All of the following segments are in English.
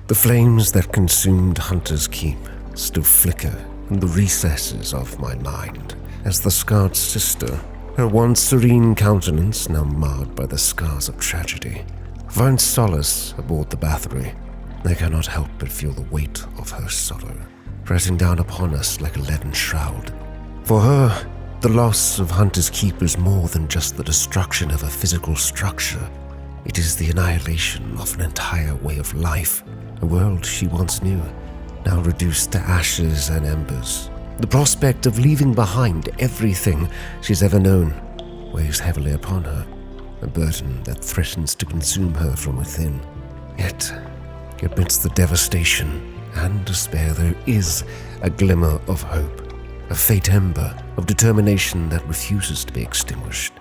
The flames that consumed Hunter's Keep still flicker in the recesses of my mind as the scarred sister, her once serene countenance now marred by the scars of tragedy, finds solace aboard the battery. I cannot help but feel the weight of her sorrow pressing down upon us like a leaden shroud. For her, the loss of Hunter's Keep is more than just the destruction of a physical structure. It is the annihilation of an entire way of life, a world she once knew, now reduced to ashes and embers. The prospect of leaving behind everything she's ever known weighs heavily upon her, a burden that threatens to consume her from within. Yet, amidst the devastation and despair, there is a glimmer of hope, a faint ember of determination that refuses to be extinguished.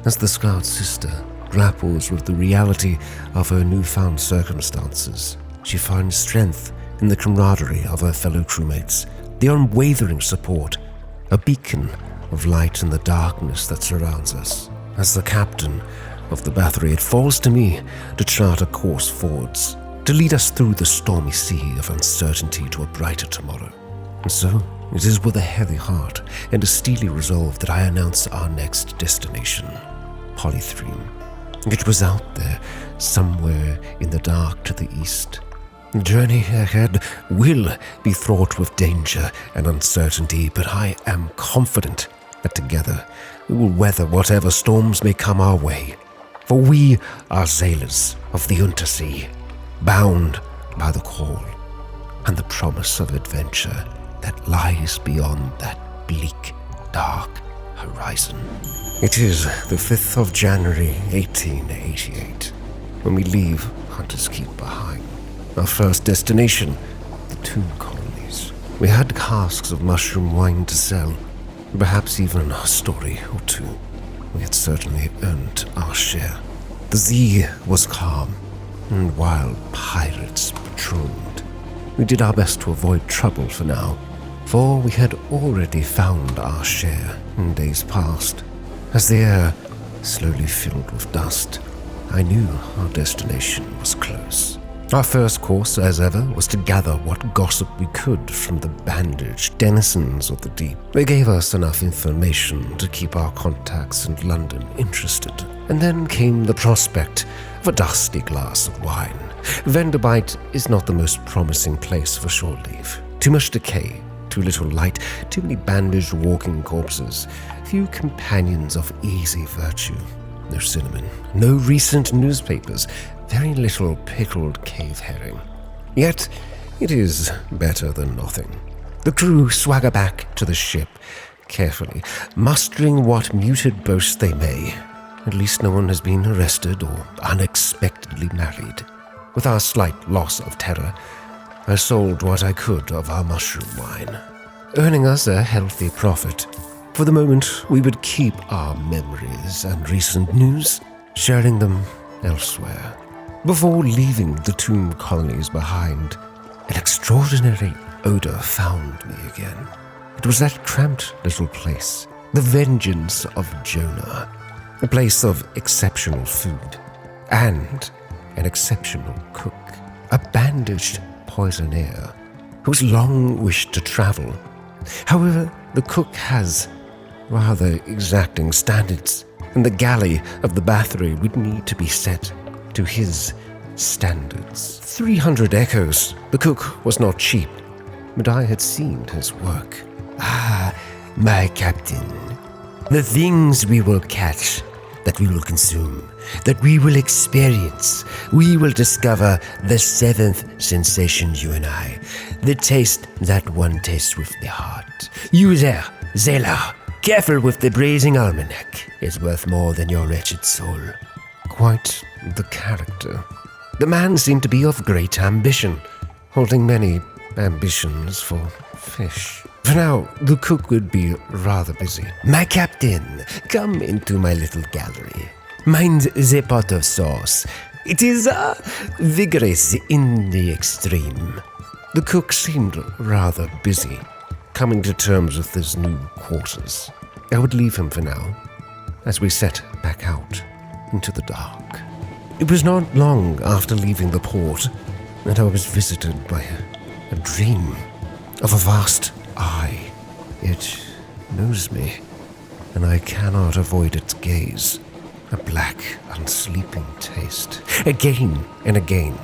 As the scarred sister grapples with the reality of her newfound circumstances, she finds strength in the camaraderie of her fellow crewmates, the unwavering support, a beacon of light in the darkness that surrounds us. As the captain of the battery, it falls to me to chart a course forwards, to lead us through the stormy sea of uncertainty to a brighter tomorrow. And so, it is with a heavy heart and a steely resolve that I announce our next destination, Polythreme. It was out there, somewhere in the dark to the east. The journey ahead will be fraught with danger and uncertainty, but I am confident that together we will weather whatever storms may come our way. For we are sailors of the Untersea, bound by the call and the promise of adventure that lies beyond that bleak, dark horizon. It is the 5th of January, 1888, when we leave Hunter's Keep behind. Our first destination, the tomb colonies. We had casks of mushroom wine to sell, perhaps even a story or two. We had certainly earned our share. The sea was calm, and wild pirates patrolled. We did our best to avoid trouble for now, for we had already found our share in days past. As the air slowly filled with dust, I knew our destination was close. Our first course, as ever, was to gather what gossip we could from the bandaged denizens of the deep. They gave us enough information to keep our contacts in London interested. And then came the prospect of a dusty glass of wine. Vanderbilt is not the most promising place for shore leave. Too much decay, too little light, too many bandaged walking corpses, few companions of easy virtue. No cinnamon, no recent newspapers, very little pickled cave herring. Yet, it is better than nothing. The crew swagger back to the ship, carefully, mustering what muted boasts they may. At least no one has been arrested or unexpectedly married. With our slight loss of terror, I sold what I could of our mushroom wine, earning us a healthy profit. For the moment, we would keep our memories and recent news, sharing them elsewhere. Before leaving the tomb colonies behind, an extraordinary odor found me again. It was that cramped little place, the Vengeance of Jonah, a place of exceptional food and an exceptional cook, a bandaged poisonaire who's long wished to travel. However, the cook has rather exacting standards, and the galley of the battery would need to be set to his standards. 300 echoes. The cook was not cheap, but I had seen his work. Ah, my captain, the things we will catch, that we will consume, that we will experience, we will discover the seventh sensation, you and I, the taste that one tastes with the heart. You there, sailor, careful with the brazen almanac, it's worth more than your wretched soul. Quite the character. The man seemed to be of great ambition, holding many ambitions for fish. For now, the cook would be rather busy. My captain, come into my little gallery. Mind the pot of sauce. It is vigorous in the extreme. The cook seemed rather busy, coming to terms with his new quarters. I would leave him for now, as we set back out into the dark. It was not long after leaving the port and I was visited by a dream of a vast eye. It knows me, and I cannot avoid its gaze, a black, unsleeping taste. Again and again,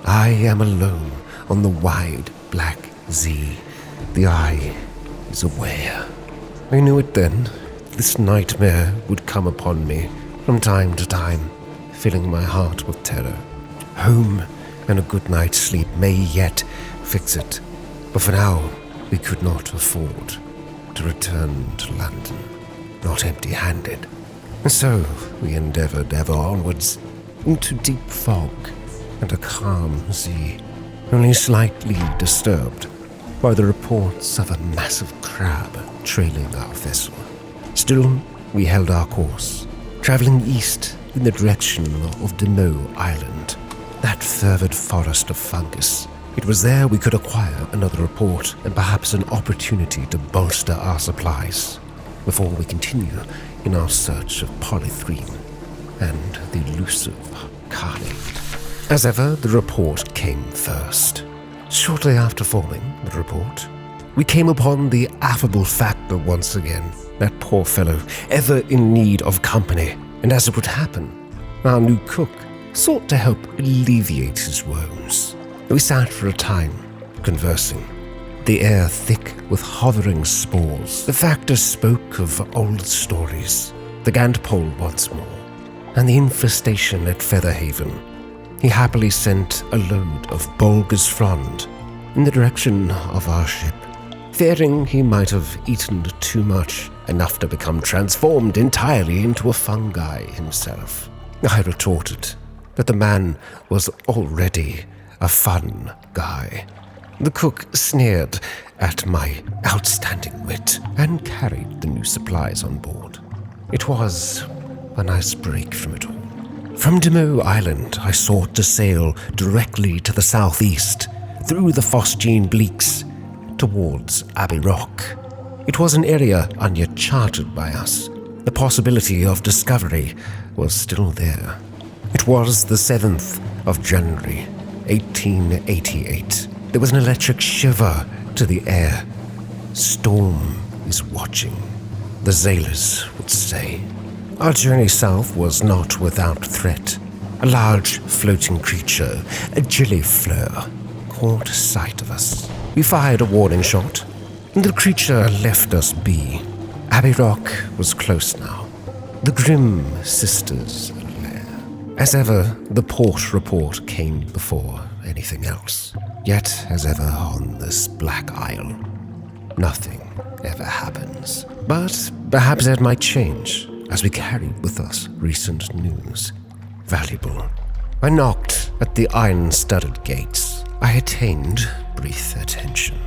I am alone on the wide, black Z. The eye is aware. I knew it then. This nightmare would come upon me from time to time, filling my heart with terror. Home and a good night's sleep may yet fix it, but for now we could not afford to return to London, not empty-handed. And so we endeavored ever onwards into deep fog and a calm sea, only slightly disturbed by the reports of a massive crab trailing our vessel. Still, we held our course, traveling east in the direction of Demoux Island, that fervid forest of fungus. It was there we could acquire another report and perhaps an opportunity to bolster our supplies before we continue in our search of polythrene and the elusive carnate. As ever, the report came first. Shortly after forming the report, we came upon the affable factor once again, that poor fellow, ever in need of company, and as it would happen, our new cook sought to help alleviate his woes. We sat for a time, conversing, the air thick with hovering spores. The factor spoke of old stories, the Gantpole once more, and the infestation at Featherhaven. He happily sent a load of Bulgar's frond in the direction of our ship, fearing he might have eaten too much, enough to become transformed entirely into a fungi himself. I retorted that the man was already a fun guy. The cook sneered at my outstanding wit and carried the new supplies on board. It was a nice break from it all. From Demoux Island, I sought to sail directly to the southeast, through the Phosgene Bleaks, towards Abbey Rock. It was an area unyet charted by us. The possibility of discovery was still there. It was the 7th of January, 1888. There was an electric shiver to the air. Storm is watching, the sailors would say. Our journey south was not without threat. A large floating creature, a gilliflower, caught sight of us. We fired a warning shot, and the creature left us be. Abbey Rock was close now. The grim sisters' lair. As ever, the port report came before anything else. Yet, as ever on this Black Isle, nothing ever happens. But perhaps that might change as we carried with us recent news. Valuable. I knocked at the iron-studded gates. I attained brief attention.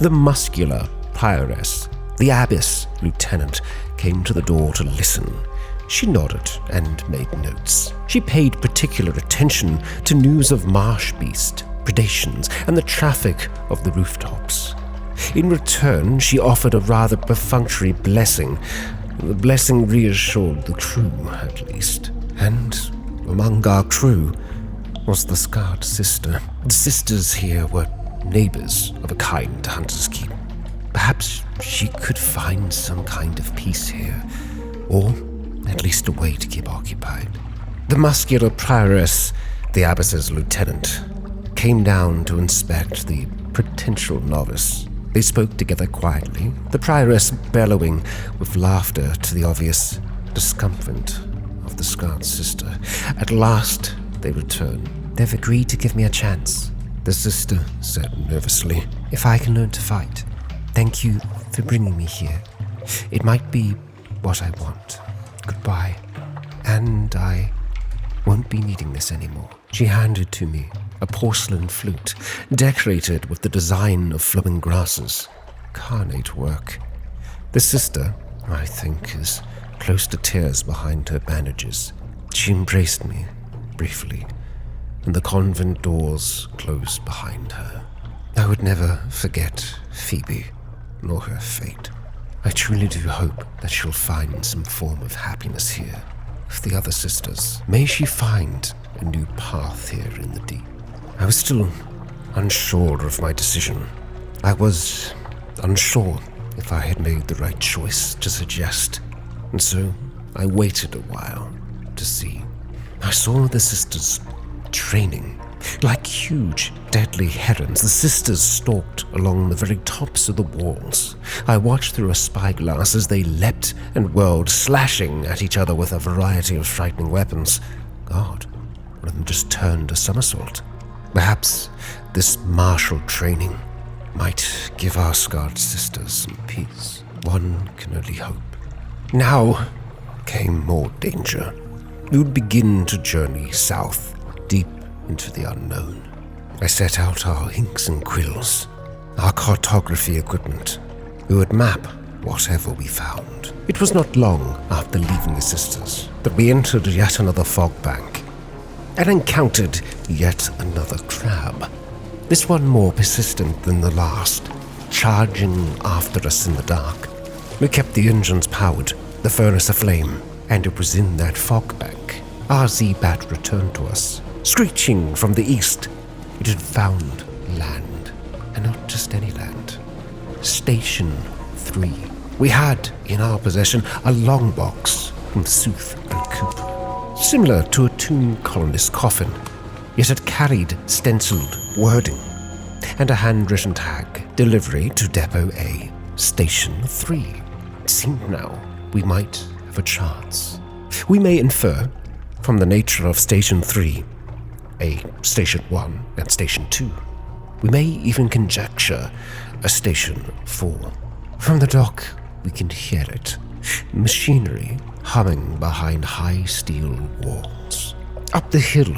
The muscular prioress, the abbess lieutenant, came to the door to listen. She nodded and made notes. She paid particular attention to news of marsh beast, predations, and the traffic of the rooftops. In return, she offered a rather perfunctory blessing. The blessing reassured the crew, at least. And among our crew was the scarred sister. The sisters here were neighbors of a kind to Hunter's Keep. Perhaps she could find some kind of peace here, or at least a way to keep occupied. The muscular prioress, the abbess's lieutenant, came down to inspect the potential novice. They spoke together quietly, the prioress bellowing with laughter to the obvious discomfort of the scarred sister. At last, they returned. They've agreed to give me a chance, the sister said nervously. if I can learn to fight. Thank you for bringing me here. It might be what I want. Goodbye. And I won't be needing this anymore. She handed to me a porcelain flute decorated with the design of flowing grasses. Carnate work. The sister, I think, is close to tears behind her bandages. She embraced me briefly, and the convent doors closed behind her. I would never forget Phoebe, nor her fate. I truly do hope that she'll find some form of happiness here with the other sisters. May she find a new path here in the deep. I was still unsure of my decision. I was unsure if I had made the right choice to suggest, and so I waited a while to see. I saw the sisters training. Like huge, deadly herons, the sisters stalked along the very tops of the walls. I watched through a spyglass as they leapt and whirled, slashing at each other with a variety of frightening weapons. God, one of them just turned a somersault. Perhaps this martial training might give our scarred sisters some peace. One can only hope. Now came more danger. We would begin to journey south, deep into the unknown. I set out our inks and quills, our cartography equipment. We would map whatever we found. It was not long after leaving the sisters that we entered yet another fog bank and encountered yet another crab. This one more persistent than the last, charging after us in the dark. We kept the engines powered, the furnace aflame, and it was in that fog bank our Z-Bat returned to us. Screeching from the east, it had found land, and not just any land. Station 3. We had in our possession a long box from Sooth and Coop, similar to a tomb colonist's coffin, yet it carried stenciled wording and a handwritten tag, delivery to Depot A, Station 3. It seemed now we might have a chance. We may infer, from the nature of Station 3, a Station 1 and Station 2. We may even conjecture a Station 4. From the dock, we can hear it. Machinery humming behind high steel walls. Up the hill,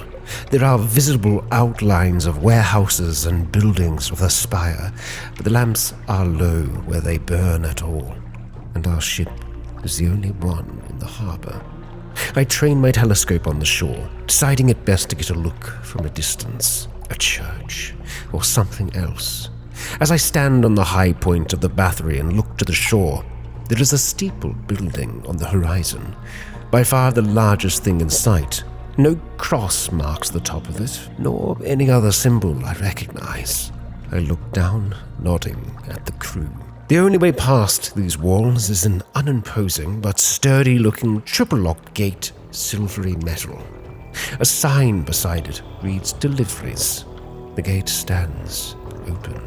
there are visible outlines of warehouses and buildings with a spire, but the lamps are low where they burn at all, and our ship is the only one in the harbor. I train my telescope on the shore, deciding it best to get a look from a distance, a church, or something else. As I stand on the high point of the battery and look to the shore, there is a steeple building on the horizon, by far the largest thing in sight. No cross marks the top of it, nor any other symbol I recognize. I look down, nodding at the crew. The only way past these walls is an unimposing but sturdy-looking triple-locked gate, silvery metal. A sign beside it reads deliveries. The gate stands open.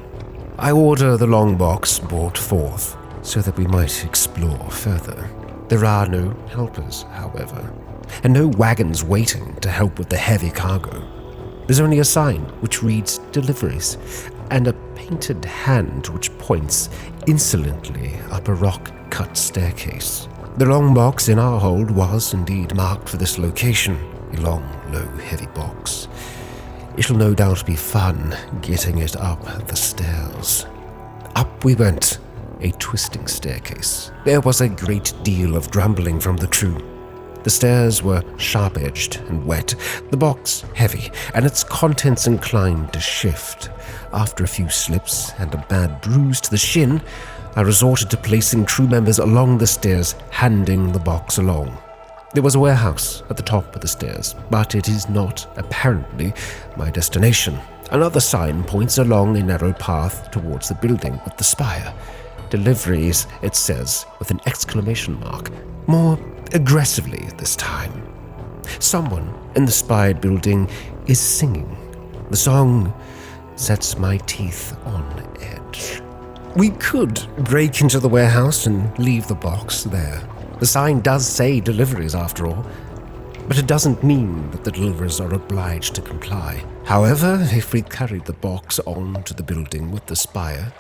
I order the long box brought forth so that we might explore further. There are no helpers, however, and no wagons waiting to help with the heavy cargo. There's only a sign which reads deliveries, and a painted hand which points insolently up a rock-cut staircase. The long box in our hold was indeed marked for this location, a long, low, heavy box. It'll no doubt be fun getting it up the stairs. Up we went, a twisting staircase. There was a great deal of grumbling from the crew. The stairs were sharp-edged and wet, the box heavy, and its contents inclined to shift. After a few slips and a bad bruise to the shin, I resorted to placing crew members along the stairs, handing the box along. There was a warehouse at the top of the stairs, but it is not, apparently, my destination. Another sign points along a narrow path towards the building with the spire. Deliveries, it says, with an exclamation mark, more aggressively this time. Someone in the spired building is singing. The song sets my teeth on edge. We could break into the warehouse and leave the box there. The sign does say deliveries after all, but it doesn't mean that the deliverers are obliged to comply. However, if we carried the box on to the building with the spire,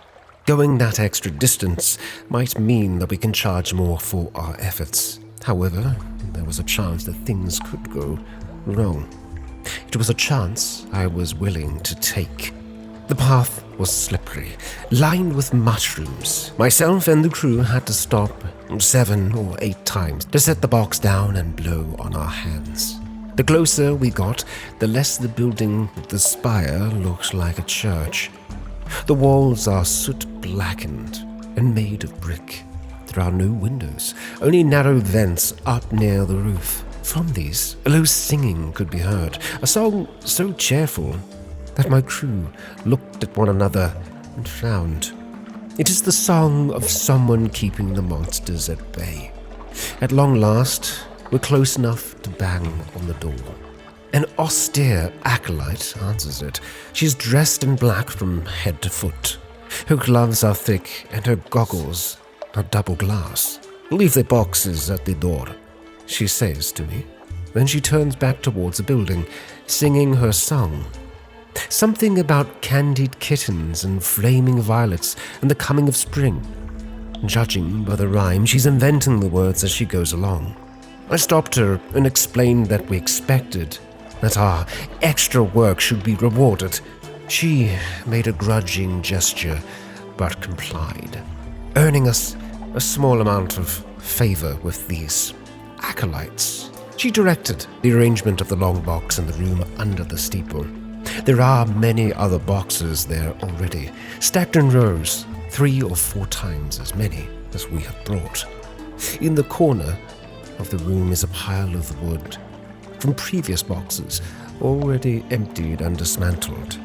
going that extra distance might mean that we can charge more for our efforts. However, there was a chance that things could go wrong. It was a chance I was willing to take. The path was slippery, lined with mushrooms. Myself and the crew had to stop 7 or 8 times to set the box down and blow on our hands. The closer we got, the less the building with the spire looked like a church. The walls are soot-blackened and made of brick. There are no windows, only narrow vents up near the roof. From these, a low singing could be heard, a song so cheerful that my crew looked at one another and frowned. It is the song of someone keeping the monsters at bay. At long last, we're close enough to bang on the door. An austere acolyte answers it. She's dressed in black from head to foot. Her gloves are thick and her goggles are double glass. "Leave the boxes at the door," she says to me. Then she turns back towards the building, singing her song. Something about candied kittens and flaming violets and the coming of spring. Judging by the rhyme, she's inventing the words as she goes along. I stopped her and explained that we expected that our extra work should be rewarded. She made a grudging gesture, but complied, earning us a small amount of favor with these acolytes. She directed the arrangement of the long box in the room under the steeple. There are many other boxes there already, stacked in rows, 3 or 4 times as many as we have brought. In the corner of the room is a pile of wood from previous boxes, already emptied and dismantled.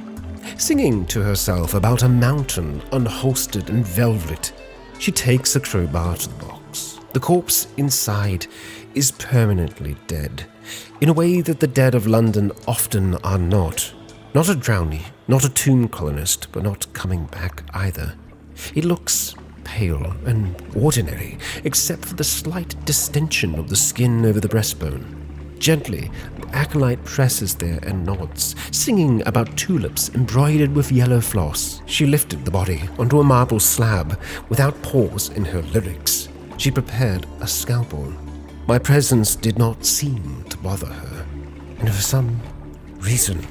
Singing to herself about a mountain unholstered and velvet, she takes a crowbar to the box. The corpse inside is permanently dead, in a way that the dead of London often are not. Not a drownie, not a tomb colonist, but not coming back either. It looks pale and ordinary, except for the slight distension of the skin over the breastbone. Gently, the acolyte presses there and nods, singing about tulips embroidered with yellow floss. She lifted the body onto a marble slab without pause in her lyrics. She prepared a scalpel. My presence did not seem to bother her, and for some reason,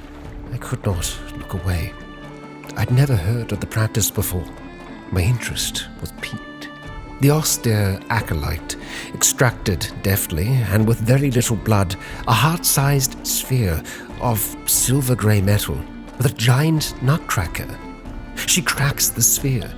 I could not look away. I'd never heard of the practice before. My interest was piqued. The austere acolyte extracted deftly, and with very little blood, a heart-sized sphere of silver-grey metal with a giant nutcracker. She cracks the sphere,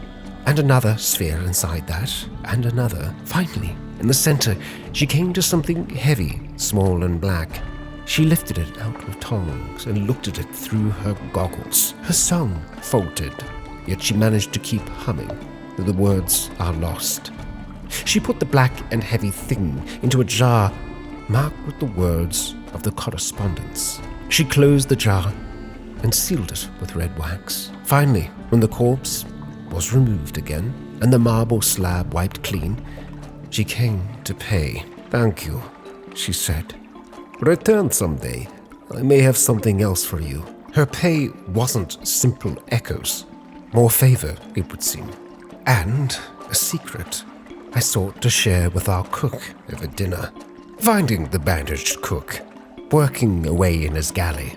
and another sphere inside that, and another. Finally, in the center, she came to something heavy, small and black. She lifted it out with tongs and looked at it through her goggles. Her song faltered, yet she managed to keep humming, though the words are lost. She put the black and heavy thing into a jar marked with the words of the correspondence. She closed the jar and sealed it with red wax. Finally, when the corpse was removed again and the marble slab wiped clean, she came to pay. "Thank you," she said. "Return someday. I may have something else for you." Her pay wasn't simple echoes. More favor, it would seem. And a secret I sought to share with our cook over dinner. Finding the bandaged cook, working away in his galley,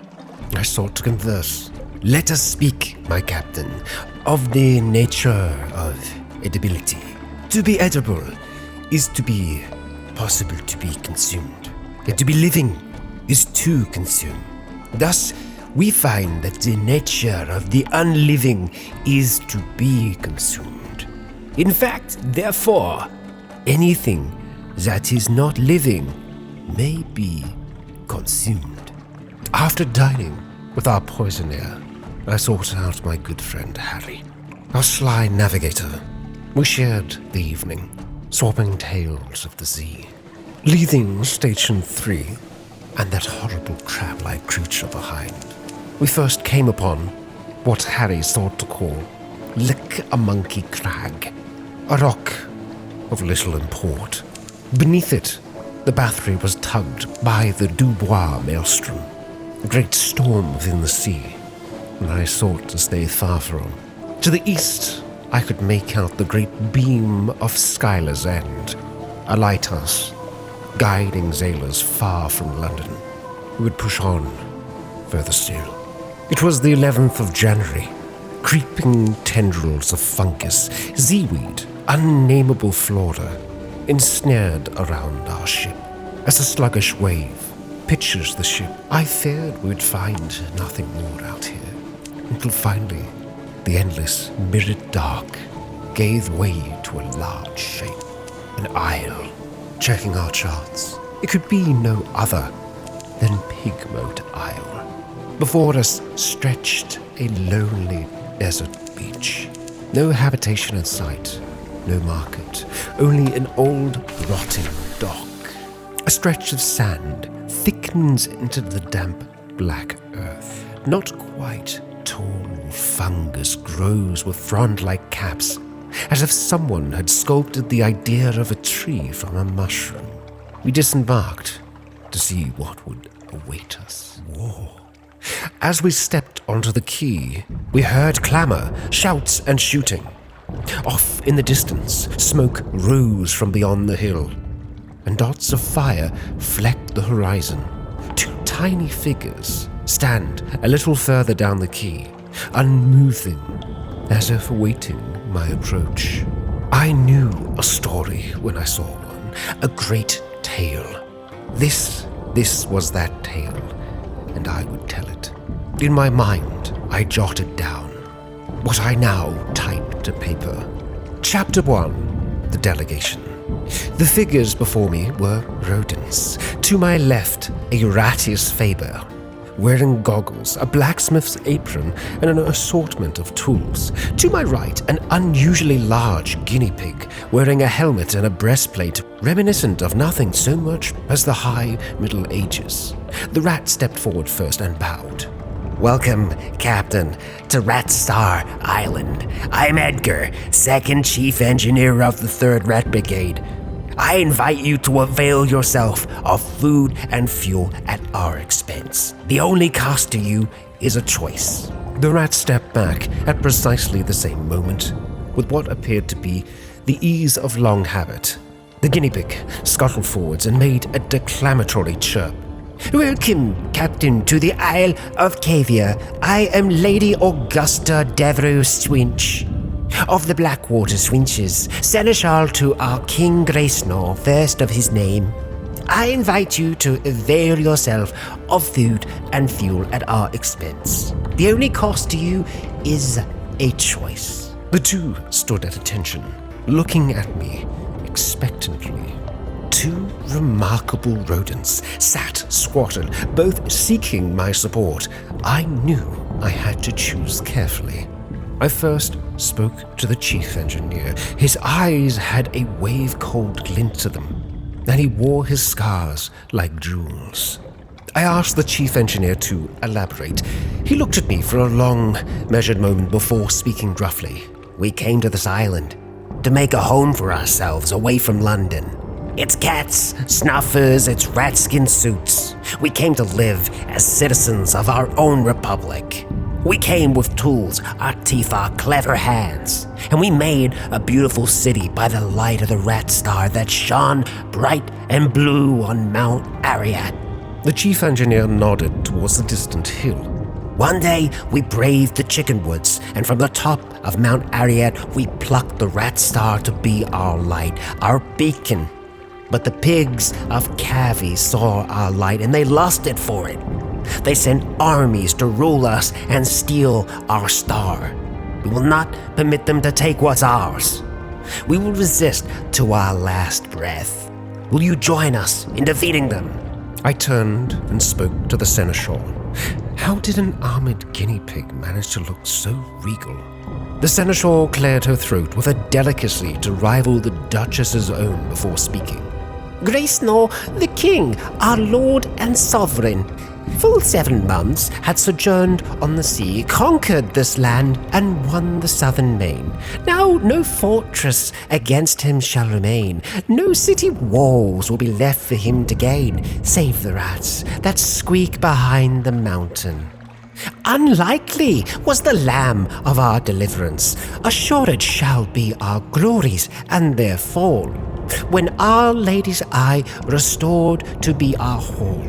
I sought to converse. "Let us speak, my captain, of the nature of edibility. To be edible is to be possible to be consumed, and to be living is to consume. Thus, we find that the nature of the unliving is to be consumed. In fact, therefore, anything that is not living may be consumed." After dining with our poisoner, I sought out my good friend Harry, our sly navigator. We shared the evening, swapping tales of the sea, leaving Station 3 and that horrible crab-like creature behind. We first came upon what Harry thought to call Lick-a-Monkey Crag, a rock of little import. Beneath it, the battery was tugged by the Dubois maelstrom, a great storm within the sea, and I sought to stay far from. To the east, I could make out the great beam of Schuyler's End, a lighthouse, guiding sailors far from London, who would push on further still. It was the 11th of January. Creeping tendrils of fungus, seaweed, unnameable flora, ensnared around our ship. As a sluggish wave pitches the ship, I feared we'd find nothing more out here, until finally the endless mirrored dark gave way to a large shape, an isle. Checking our charts, it could be no other than Pigmoat Isle. Before us stretched a lonely desert beach. No habitation in sight, no market, only an old rotting dock. A stretch of sand thickens into the damp black earth. Not quite tall fungus grows with frond-like caps, as if someone had sculpted the idea of a tree from a mushroom. We disembarked to see what would await us. Whoa. As we stepped onto the quay, we heard clamor, shouts, and shooting. Off in the distance, smoke rose from beyond the hill, and dots of fire flecked the horizon. Two tiny figures stand a little further down the quay, unmoving, as if awaiting my approach. I knew a story when I saw one, a great tale. This was that tale, and I would tell it. In my mind, I jotted down what I now type to paper. Chapter 1, The Delegation. The figures before me were rodents. To my left, a ratius faber, wearing goggles, a blacksmith's apron, and an assortment of tools. To my right, an unusually large guinea pig, wearing a helmet and a breastplate reminiscent of nothing so much as the high Middle Ages. The rat stepped forward first and bowed. Welcome, Captain, to Rat Star Island. I'm Edgar, Second Chief Engineer of the 3rd Rat Brigade. I invite you to avail yourself of food and fuel at our expense. The only cost to you is a choice. The rat stepped back at precisely the same moment, with what appeared to be the ease of long habit. The guinea pig scuttled forwards and made a declamatory chirp. Welcome, Captain, to the Isle of Cavia. I am Lady Augusta Devereux Swinch of the Blackwater Swinches, Seneschal to our King Gracenor, first of his name. I invite you to avail yourself of food and fuel at our expense. The only cost to you is a choice. The two stood at attention, looking at me expectantly. Two remarkable rodents sat squatted, both seeking my support. I knew I had to choose carefully. I first spoke to the chief engineer. His eyes had a wave-cold glint to them, and he wore his scars like jewels. I asked the chief engineer to elaborate. He looked at me for a long, measured moment before speaking gruffly. We came to this island to make a home for ourselves away from London. It's cats, snuffers, it's rat-skin suits. We came to live as citizens of our own republic. We came with tools, our teeth, our clever hands, and we made a beautiful city by the light of the rat star that shone bright and blue on Mount Ariat. The chief engineer nodded towards the distant hill. One day, we braved the chicken woods, and from the top of Mount Ariat, we plucked the rat star to be our light, our beacon. But the pigs of Cavi saw our light, and they lusted for it. They sent armies to rule us and steal our star. We will not permit them to take what's ours. We will resist to our last breath. Will you join us in defeating them? I turned and spoke to the seneschal. How did an armored guinea pig manage to look so regal? The seneschal cleared her throat with a delicacy to rival the duchess's own before speaking. Gracenor, the king, our lord and sovereign, full 7 months had sojourned on the sea, conquered this land, and won the southern main. Now no fortress against him shall remain, no city walls will be left for him to gain, save the rats that squeak behind the mountain. Unlikely was the lamb of our deliverance, assured shall be our glories and their fall, when Our Lady's eye restored to be our hall.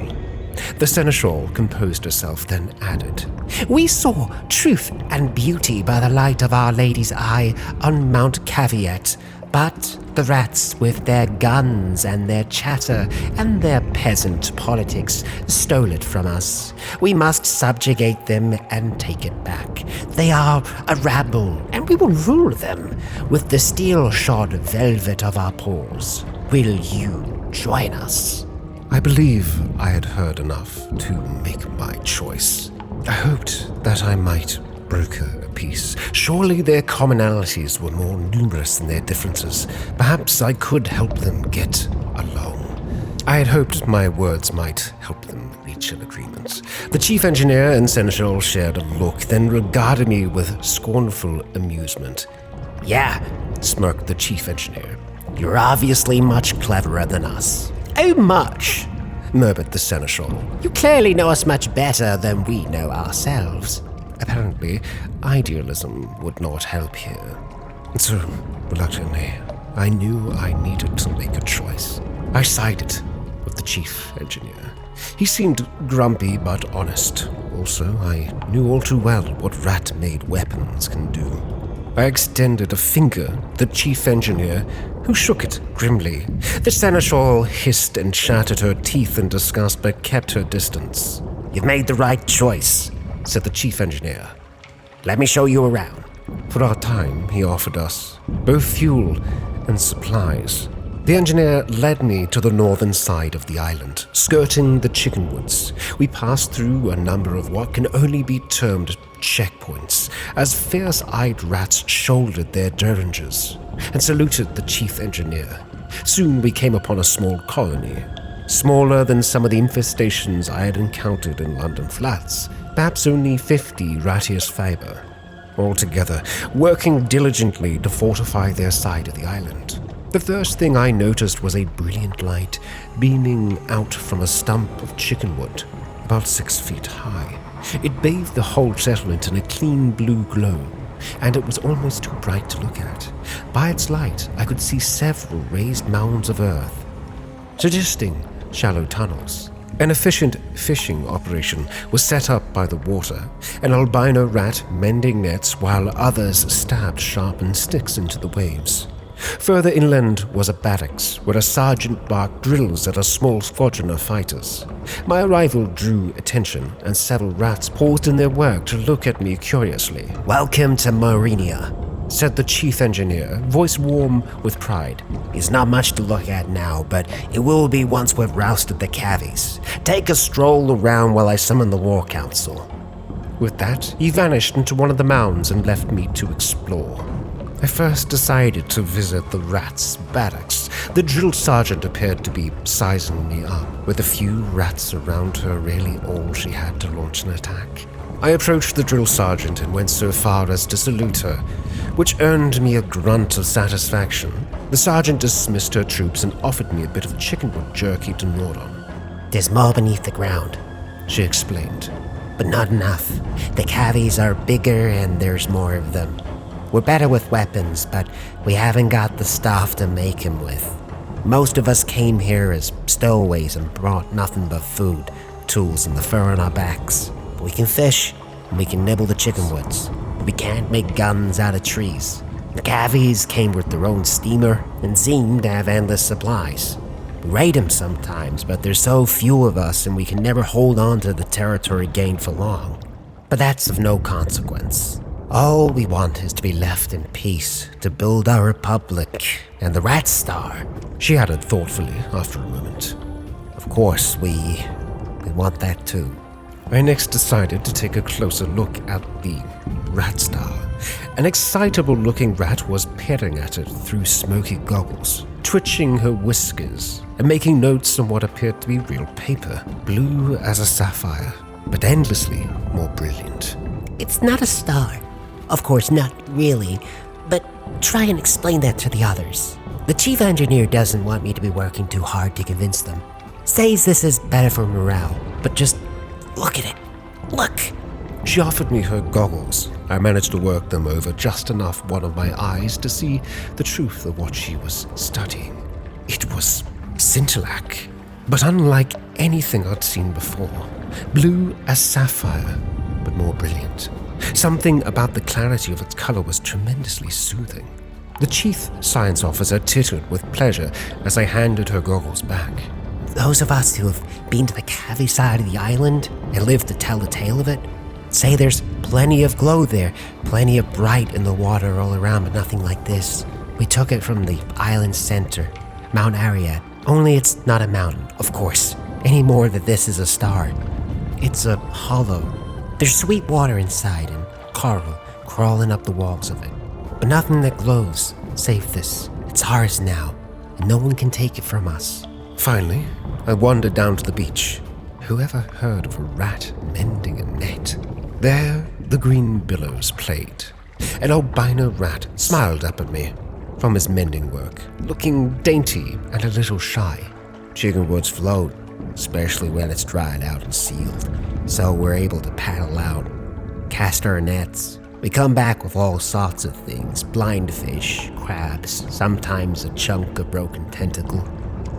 The seneschal composed herself, then added, We saw truth and beauty by the light of Our Lady's eye on Mount Caveat, but the rats with their guns and their chatter and their peasant politics stole it from us. We must subjugate them and take it back. They are a rabble, and we will rule them with the steel-shod velvet of our paws. Will you join us? I believe I had heard enough to make my choice. I hoped that I might broker a peace. Surely their commonalities were more numerous than their differences. Perhaps I could help them get along. I had hoped my words might help them reach an agreement. The chief engineer and Seneschal shared a look, then regarded me with scornful amusement. Yeah, Smirked the chief engineer. you're obviously much cleverer than us. Oh, much, murmured the Seneschal. You clearly know us much better than we know ourselves. Apparently, idealism would not help here. And so, reluctantly, I knew I needed to make a choice. I sided with the chief engineer. He seemed grumpy but honest. Also, I knew all too well what rat-made weapons can do. I extended a finger to the chief engineer, who shook it grimly. The Seneschal hissed and chattered her teeth in disgust but kept her distance. You've made the right choice, said the chief engineer. Let me show you around. For our time, he offered us both fuel and supplies. The engineer led me to the northern side of the island, skirting the chicken woods. We passed through a number of what can only be termed checkpoints, as fierce-eyed rats shouldered their derringers and saluted the chief engineer. Soon we came upon a small colony, smaller than some of the infestations I had encountered in London flats, perhaps only 50 ratius fiber, altogether working diligently to fortify their side of the island. The first thing I noticed was a brilliant light beaming out from a stump of chickenwood, about 6 feet high. It bathed the whole settlement in a clean blue glow, and it was almost too bright to look at. By its light, I could see several raised mounds of earth, suggesting shallow tunnels. An efficient fishing operation was set up by the water, an albino rat mending nets while others stabbed sharpened sticks into the waves. Further inland was a barracks where a sergeant barked drills at a small squadron of fighters. My arrival drew attention, and several rats paused in their work to look at me curiously. Welcome to Marinia, said the chief engineer, voice warm with pride. It's not much to look at now, but it will be once we've rousted the cavies. Take a stroll around while I summon the war council. With that, he vanished into one of the mounds and left me to explore. I first decided to visit the rats' barracks. The drill sergeant appeared to be sizing me up. With a few rats around her, really all she had to launch an attack. I approached the drill sergeant and went so far as to salute her, which earned me a grunt of satisfaction. The sergeant dismissed her troops and offered me a bit of chickenwood jerky to gnaw on. There's more beneath the ground, she explained. But not enough. The cavies are bigger and there's more of them. We're better with weapons, but we haven't got the stuff to make them with. Most of us came here as stowaways and brought nothing but food, tools, and the fur on our backs. But we can fish, and we can nibble the chickenwoods, but we can't make guns out of trees. The cavies came with their own steamer and seem to have endless supplies. We raid them sometimes, but there's so few of us and we can never hold on to the territory gained for long. But that's of no consequence. All we want is to be left in peace, to build our republic and the Rat Star, she added thoughtfully after a moment. Of course, we want that too. I next decided to take a closer look at the Rat Star. An excitable-looking rat was peering at it through smoky goggles, twitching her whiskers and making notes on what appeared to be real paper, blue as a sapphire, but endlessly more brilliant. It's not a star. Of course, not really, but try and explain that to the others. The chief engineer doesn't want me to be working too hard to convince them. Says this is better for morale, but just look at it. Look! She offered me her goggles. I managed to work them over just enough one of my eyes to see the truth of what she was studying. It was scintillac, but unlike anything I'd seen before. Blue as sapphire, but more brilliant. Something about the clarity of its color was tremendously soothing. The chief science officer tittered with pleasure as I handed her goggles back. Those of us who have been to the Cavi side of the island and lived to tell the tale of it say there's plenty of glow there, plenty of bright in the water all around, but nothing like this. We took it from the island center, Mount Ariad. Only it's not a mountain, of course, any more that this is a star. It's a hollow, There's sweet water inside and coral crawling up the walls of it. But nothing that glows, save this. It's ours now, and no one can take it from us. Finally, I wandered down to the beach. Whoever heard of a rat mending a net? There, the green billows played. An albino rat smiled up at me from his mending work, looking dainty and a little shy. Chicken woods float, especially when it's dried out and sealed, so we're able to paddle out, cast our nets. We come back with all sorts of things, blind fish, crabs, sometimes a chunk of broken tentacle.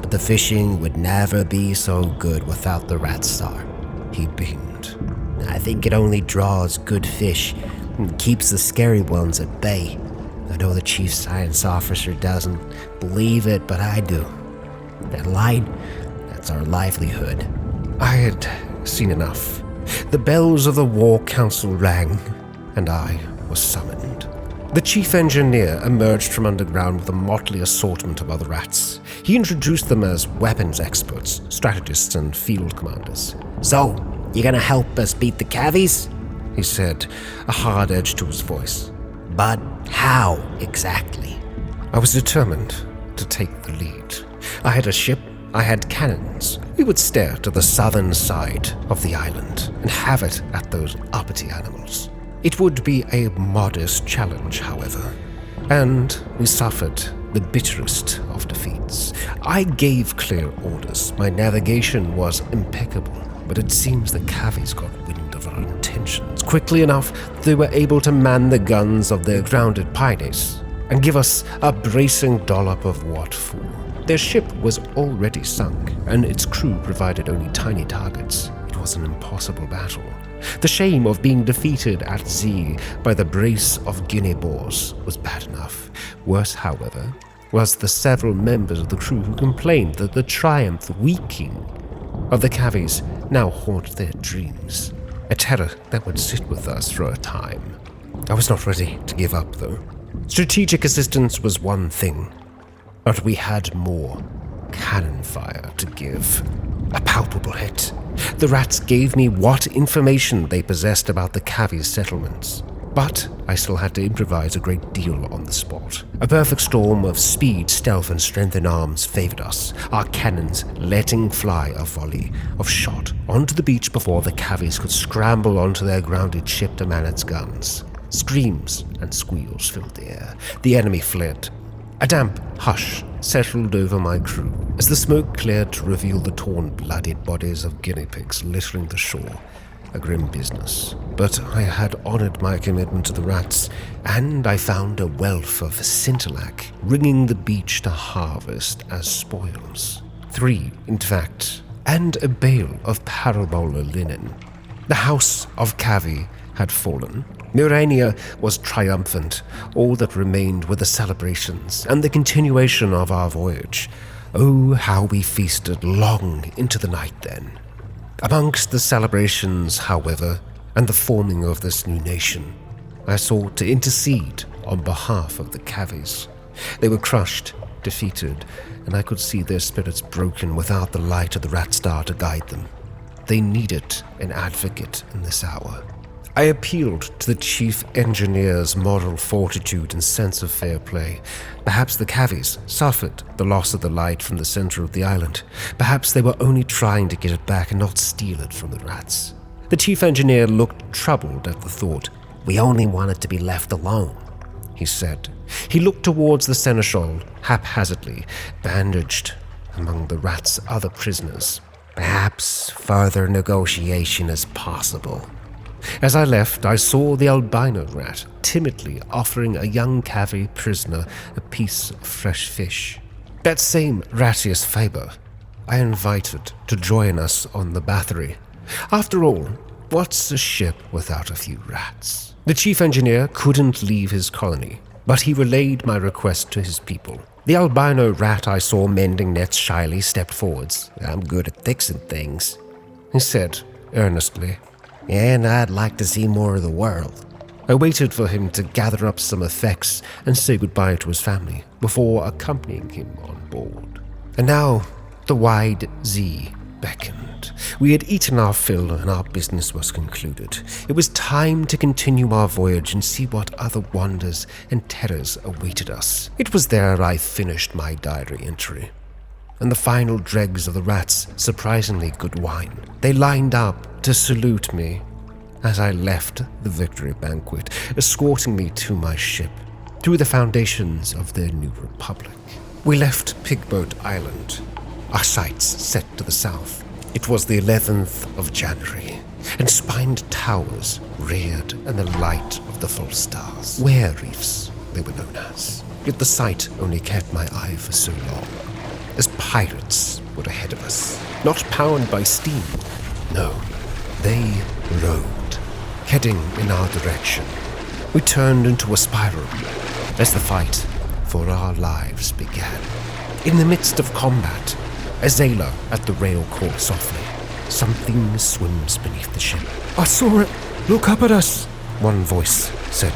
But the fishing would never be so good without the rat star. He beamed. I think it only draws good fish and keeps the scary ones at bay. I know the chief science officer doesn't believe it, but I do. That light, that's our livelihood. I had seen enough. The bells of the War Council rang, and I was summoned. The chief engineer emerged from underground with a motley assortment of other rats. He introduced them as weapons experts, strategists, and field commanders. So, you gonna help us beat the cavies? He said, a hard edge to his voice. But how exactly? I was determined to take the lead. I had a ship, I had cannons. We would stare to the southern side of the island and have it at those uppity animals. It would be a modest challenge, however, and we suffered the bitterest of defeats. I gave clear orders. My navigation was impeccable, but it seems the cavies got wind of our intentions. Quickly enough, they were able to man the guns of their grounded pirates and give us a bracing dollop of what for. Their ship was already sunk, and its crew provided only tiny targets. It was an impossible battle. The shame of being defeated at sea by the brace of guinea boars was bad enough. Worse, however, was the several members of the crew who complained that the triumph weakening of the cavies now haunt their dreams, a terror that would sit with us for a time. I was not ready to give up, though. Strategic assistance was one thing, but we had more cannon fire to give. A palpable hit. The rats gave me what information they possessed about the cavies settlements, but I still had to improvise a great deal on the spot. A perfect storm of speed, stealth, and strength in arms favored us, our cannons letting fly a volley of shot onto the beach before the cavies could scramble onto their grounded ship to man its guns. Screams and squeals filled the air. The enemy fled. A damp hush settled over my crew as the smoke cleared to reveal the torn, bloodied bodies of guinea pigs littering the shore. A grim business, but I had honored my commitment to the rats, and I found a wealth of scintillac ringing the beach to harvest as spoils. 3, in fact, and a bale of parabola linen. The house of Cavi had fallen. Murania was triumphant. All that remained were the celebrations and the continuation of our voyage. Oh, how we feasted long into the night then. Amongst the celebrations, however, and the forming of this new nation, I sought to intercede on behalf of the cavies. They were crushed, defeated, and I could see their spirits broken without the light of the Rat Star to guide them. They needed an advocate in this hour. I appealed to the chief engineer's moral fortitude and sense of fair play. Perhaps the cavies suffered the loss of the light from the center of the island. Perhaps they were only trying to get it back and not steal it from the rats. The chief engineer looked troubled at the thought. We only wanted to be left alone, he said. He looked towards the seneschal, haphazardly, bandaged among the rats' other prisoners. Perhaps further negotiation is possible. As I left, I saw the albino rat timidly offering a young cavi prisoner a piece of fresh fish. That same Ratius Faber I invited to join us on the battery. After all, what's a ship without a few rats? The chief engineer couldn't leave his colony, but he relayed my request to his people. The albino rat I saw mending nets shyly stepped forwards. I'm good at fixing things, he said earnestly. And I'd like to see more of the world. I waited for him to gather up some effects and say goodbye to his family before accompanying him on board. And now the wide Z beckoned. tired. We had eaten our fill and our business was concluded. It was time to continue our voyage and see what other wonders and terrors awaited us. It was there I finished my diary entry. And the final dregs of the rats, surprisingly good wine. They lined up to salute me as I left the victory banquet, escorting me to my ship, through the foundations of their new republic. We left Pigboat Island, our sights set to the south. It was the 11th of January, and spined towers reared in the light of the full stars. Were-reefs, they were known as. Yet the sight only kept my eye for so long, as pirates were ahead of us, not powered by steam. No, they rowed, heading in our direction. We turned into a spiral as the fight for our lives began. In the midst of combat, a sailor at the rail called softly. Something swims beneath the ship. I saw it! Look up at us! One voice said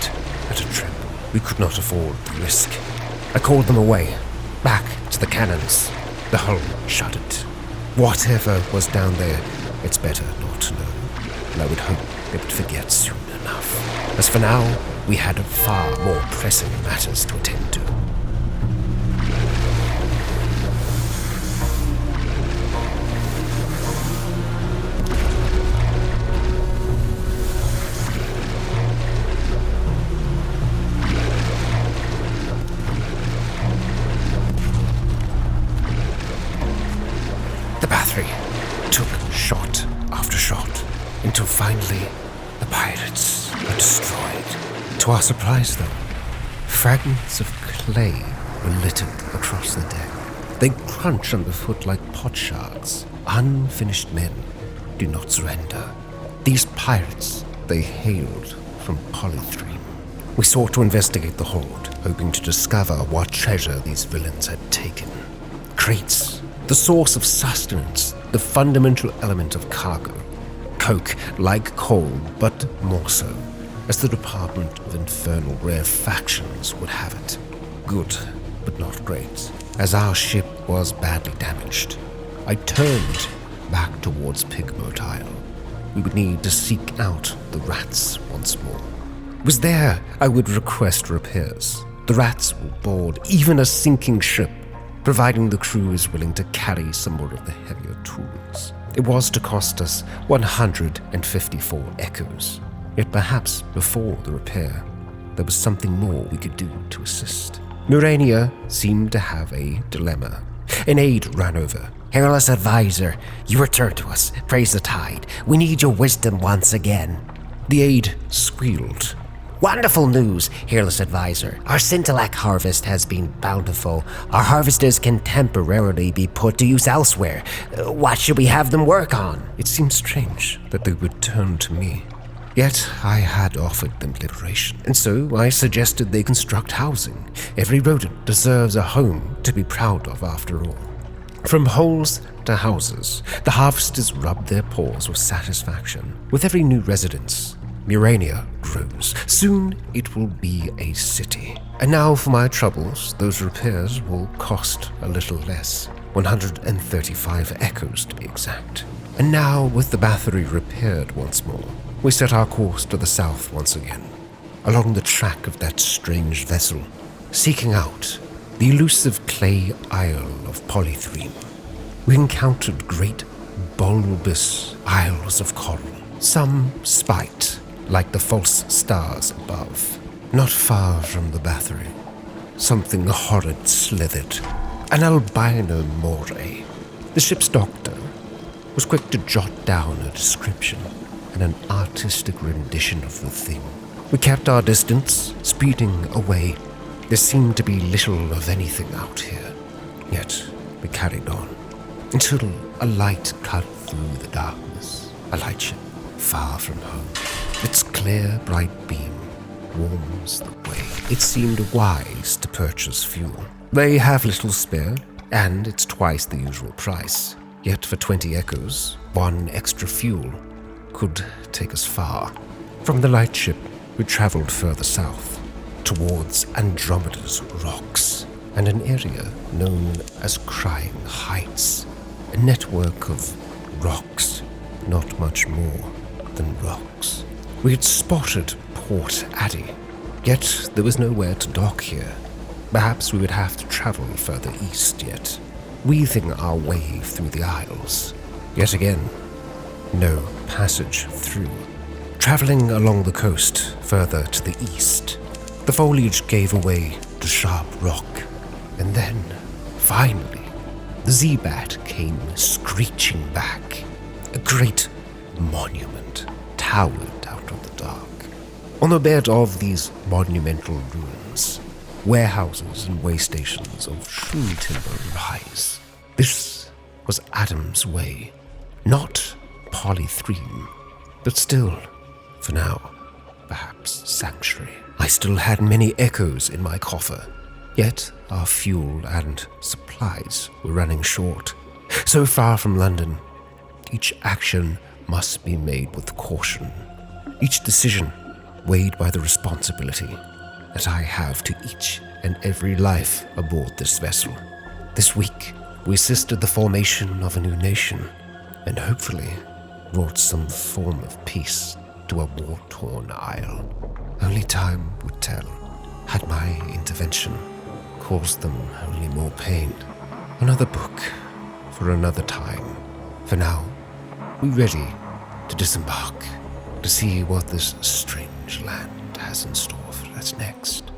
at a tremble. We could not afford the risk. I called them away, back to the cannons. The hull shuddered. Whatever was down there, it's better not to know. And I would hope they would forget soon enough. As for now, we had far more pressing matters to attend to. The battery took shot after shot, until finally the pirates were destroyed. To our surprise, though, fragments of clay were littered across the deck. They crunch underfoot like potsherds. Unfinished men do not surrender. These pirates, they hailed from Polythreme. We sought to investigate the hold, hoping to discover what treasure these villains had taken. Crates, the source of sustenance, the fundamental element of cargo. Coke, like coal, but more so, as the Department of Infernal Rarefactions would have it. Good, but not great, as our ship was badly damaged. I turned back towards Pigboat Isle. We would need to seek out the rats once more. It was there I would request repairs. The rats will board even a sinking ship, providing the crew is willing to carry some more of the heavier tools. It was to cost us 154 echoes. Yet perhaps before the repair, there was something more we could do to assist. Murania seemed to have a dilemma. An aide ran over. Hairless advisor, you return to us. Praise the tide. We need your wisdom once again. The aide squealed. Wonderful news, Hairless advisor. Our Scintillac harvest has been bountiful. Our harvesters can temporarily be put to use elsewhere. What should we have them work on? It seemed strange that they would turn to me. Yet I had offered them liberation, and so I suggested they construct housing. Every rodent deserves a home to be proud of after all. From holes to houses, the harvesters rubbed their paws with satisfaction. With every new residence, Murania grows. Soon it will be a city. And now for my troubles, those repairs will cost a little less. 135 echoes to be exact. And now, with the battery repaired once more, we set our course to the south once again, along the track of that strange vessel, seeking out the elusive clay isle of Polythreme. We encountered great bulbous isles of coral, some spiked like the false stars above. Not far from the battery, something horrid slithered, an albino moray. The ship's doctor was quick to jot down a description and an artistic rendition of the thing. We kept our distance, speeding away. There seemed to be little of anything out here, yet we carried on, until a light cut through the darkness, a lightship far from home. Its clear, bright beam warms the way. It seemed wise to purchase fuel. They have little spare, and it's twice the usual price. Yet for 20 echoes, one extra fuel could take us far. From the lightship, we traveled further south, towards Andromeda's rocks, and an area known as Crying Heights, a network of rocks, not much more than rocks. We had spotted Port Addy, yet there was nowhere to dock here. Perhaps we would have to travel further east yet, weaving our way through the Isles. Yet again, no passage through. Traveling along the coast further to the east, the foliage gave way to sharp rock, and then, finally, the Z-Bat came screeching back. A great monument towered out of the dark. On the bed of these monumental ruins, warehouses and way stations of true timber rise. This was Adam's Way, not Polythreme, but still, for now, perhaps sanctuary. I still had many echoes in my coffer, yet our fuel and supplies were running short. So far from London, each action must be made with caution, each decision weighed by the responsibility that I have to each and every life aboard this vessel. This week, we assisted the formation of a new nation, and hopefully brought some form of peace to a war-torn isle. Only time would tell. Had my intervention caused them only more pain? Another book for another time. For now, we're ready to disembark, to see what this strange land has in store for us next.